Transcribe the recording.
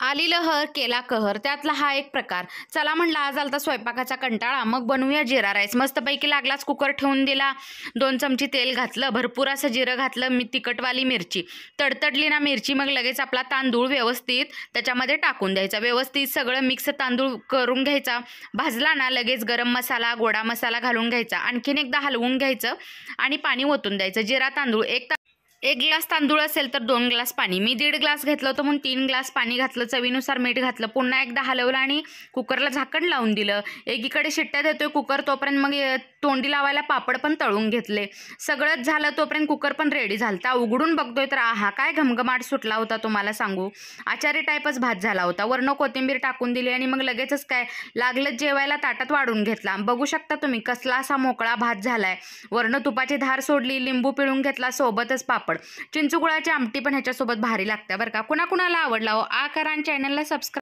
आली लहर केला कहर, त्यातला हा एक प्रकार. चला म्हणलं आज आलता स्वयंपाकाचा कंटाळा, मग बनवूया जिरा राईस. मस्तपैकी लागलाच कुकर ठेवून दिला. 2 चमचे तेल घातलं, भरपूर असं जिरं घातलं, तिखटवाली मिरची तडतडली ना मिरची, मग लगेच आपला तांदूळ व्यवस्थित त्याच्यामध्ये टाकून द्यायचा. व्यवस्थित सगळं मिक्स तांदूळ करून घ्यायचा. भाजला ना लगेच गरम मसाला गोडा मसाला घालून घ्यायचा. आणखीन एकदा हलवून घ्यायचं आणि पाणी ओतून द्यायचं. जिरा तांदूळ एक ग्लास तांदूळ असेल तर 2 ग्लास पाणी. मी 1.5 ग्लास घेतलं होतं म्हणून 3 ग्लास पाणी घातलं. चवीनुसार मीठ घातलं. पुन्हा एकदा हलवलं आणि कुकरला झाकण लावून दिलं. एकीकडे शिट्ट्या देतोय कुकर, तोपर्यंत मग तोंडी लावायला पापड पण तळून घेतले. सगळंच झालं तोपर्यंत कुकर पण रेडी झालता. उघडून बघतोय तर आहा काय घमघमाट सुटला होता तुम्हाला सांगू. आचारी टाईपच भात झाला होता. वरनं कोथिंबीर टाकून दिली आणि मग लगेचच काय लागलं जेवायला ताटात वाढून घेतला. बघू शकता तुम्ही कसला असा मोकळा भात झालाय. वरनं तुपाची धार सोडली, लिंबू पिळून घेतला, सोबतच पापड. चिंचुगुळाची आमटी पण ह्याच्यासोबत भारी लागते बरं का. कुणाकुणाला आवडला हो आ करा आणि चॅनलला सबस्क्राईब